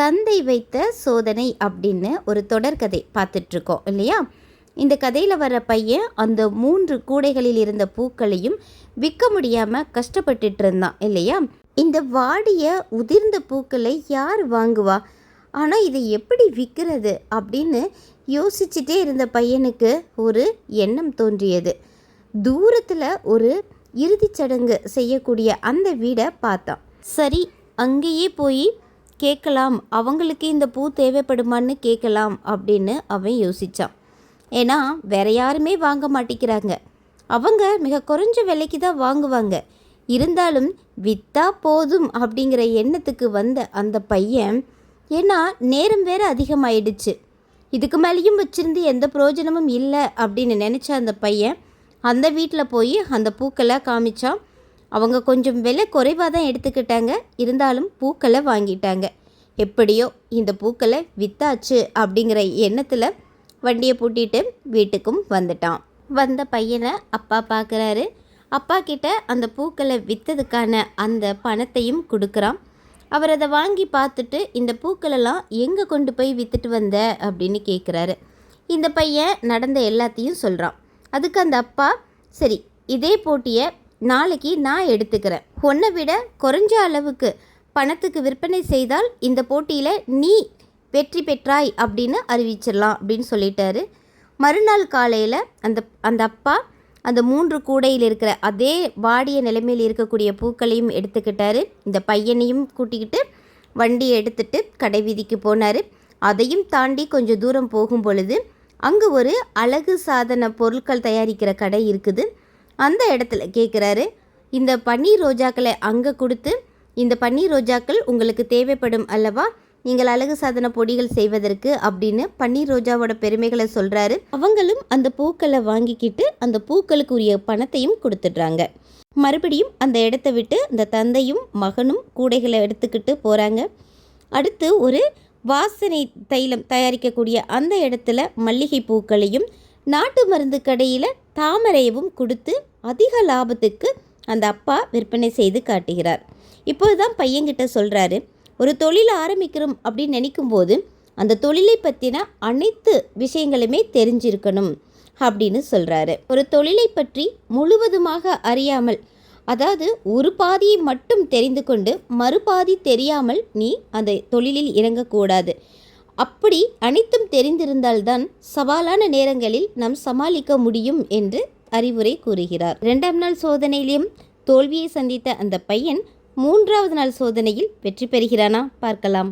தந்தை வைத்த சோதனை அப்படின்னு ஒரு தொடர்கதை பார்த்துட்ருக்கோம் இல்லையா? இந்த கதையில் வர பையன் அந்த 3 கூடைகளில் இருந்த பூக்களையும் விற்க முடியாமல் கஷ்டப்பட்டுட்டு இருந்தான் இல்லையா? இந்த வாடிய உதிர்ந்த பூக்களை யார் வாங்குவா? ஆனால் இதை எப்படி விற்கிறது அப்படின்னு யோசிச்சுட்டே இருந்த பையனுக்கு ஒரு எண்ணம் தோன்றியது. தூரத்தில் ஒரு இறுதிச் சடங்கு செய்யக்கூடிய அந்த வீடை பார்த்தான். சரி, அங்கேயே போய் கேட்கலாம், அவங்களுக்கு இந்த பூ தேவைப்படுமான்னு கேட்கலாம் அப்படின்னு அவன் யோசித்தான். ஏன்னா வேற யாருமே வாங்க மாட்டேங்கிறாங்க, அவங்க மிக குறைஞ்ச விலைக்கு தான் வாங்குவாங்க. இருந்தாலும் விற்றா போதும் அப்படிங்கிற எண்ணத்துக்கு வந்த அந்த பையன், ஏன்னா நேரம் வேறு அதிகமாயிடுச்சு, இதுக்கு மேலேயும் வச்சுருந்து எந்த பிரயோஜனமும் இல்லை அப்படின்னு நினச்ச அந்த பையன் அந்த வீட்டில் போய் அந்த பூக்களை காமிச்சான். அவங்க கொஞ்சம் விலை குறைவாக தான் எடுத்துக்கிட்டாங்க, இருந்தாலும் பூக்களை வாங்கிட்டாங்க. எப்படியோ இந்த பூக்களை வித்தாச்சு அப்படிங்கிற எண்ணத்தில் வண்டியை பூட்டிட்டு வீட்டுக்கும் வந்துட்டான். வந்த பையனை அப்பா பார்க்குறாரு. அப்பா கிட்ட அந்த பூக்களை விற்றதுக்கான அந்த பணத்தையும் கொடுக்குறான். அவர் அதை வாங்கி பார்த்துட்டு, இந்த பூக்களெல்லாம் எங்கே கொண்டு போய் விற்றுட்டு வந்த அப்படின்னு கேட்குறாரு. இந்த பையன் நடந்த எல்லாத்தையும் சொல்கிறான். அதுக்கு அந்த அப்பா, சரி இதே போட்டியை நாளைக்கு நான் எடுத்துக்கிறேன், உன்னை விட குறைஞ்ச அளவுக்கு பணத்துக்கு விற்பனை செய்தால் இந்த போட்டியில் நீ வெற்றி பெற்றாய் அப்படின்னு அறிவிச்சிடலாம் அப்படின்னு சொல்லிட்டாரு. மறுநாள் காலையில் அந்த அப்பா அந்த 3 கூடையில் இருக்கிற அதே வாடிய நிலைமையில் இருக்கக்கூடிய பூக்களையும் எடுத்துக்கிட்டாரு. இந்த பையனையும் கூட்டிக்கிட்டு வண்டியை எடுத்துகிட்டு கடை வீதிக்கு போனார். அதையும் தாண்டி கொஞ்சம் தூரம் போகும் பொழுது அங்கே ஒரு அழகு சாதன பொருட்கள் தயாரிக்கிற கடை இருக்குது. அந்த இடத்துல கேட்குறாரு, இந்த பன்னீர் ரோஜாக்களை அங்கே கொடுத்து, இந்த பன்னீர் ரோஜாக்கள் உங்களுக்கு தேவைப்படும் அல்லவா, நீங்கள் அழகு சாதன பொடிகள் செய்வதற்கு அப்படின்னு பன்னீர் ரோஜாவோட பெருமைகளை சொல்கிறாரு. அவங்களும் அந்த பூக்களை வாங்கிக்கிட்டு அந்த பூக்களுக்கு உரிய பணத்தையும் கொடுத்துட்றாங்க. மறுபடியும் அந்த இடத்த விட்டு அந்த தந்தையும் மகனும் கூடைகளை எடுத்துக்கிட்டு போகிறாங்க. அடுத்து ஒரு வாசனை தைலம் தயாரிக்கக்கூடிய அந்த இடத்துல மல்லிகை பூக்களையும் நாட்டு மருந்து கடையில் தாமரையவும் கொடுத்து அதிக லாபத்துக்கு அந்த அப்பா விற்பனை செய்து காட்டுகிறார். இப்போது தான் பையன்கிட்ட சொல்கிறாரு, ஒரு தொழில் ஆரம்பிக்கிறோம் அப்படின்னு நினைக்கும்போது அந்த தொழிலை பற்றின அனைத்து விஷயங்களுமே தெரிஞ்சிருக்கணும் அப்படின்னு சொல்கிறாரு. ஒரு தொழிலை பற்றி முழுவதுமாக அறியாமல், அதாவது ஒரு பாதியை மட்டும் தெரிந்து கொண்டு மறுபாதி தெரியாமல் நீ அந்த தொழிலில் இறங்கக்கூடாது. அப்படி அனைத்தும் தெரிந்திருந்தால்தான் சவாலான நேரங்களில் நாம் சமாளிக்க முடியும் என்று அறிவுரை கூறுகிறார். 2ஆம் நாள் சோதனையிலும் தோல்வியை சந்தித்த அந்த பையன் 3ஆவது நாள் சோதனையில் வெற்றி பெறுகிறானா? பார்க்கலாம்.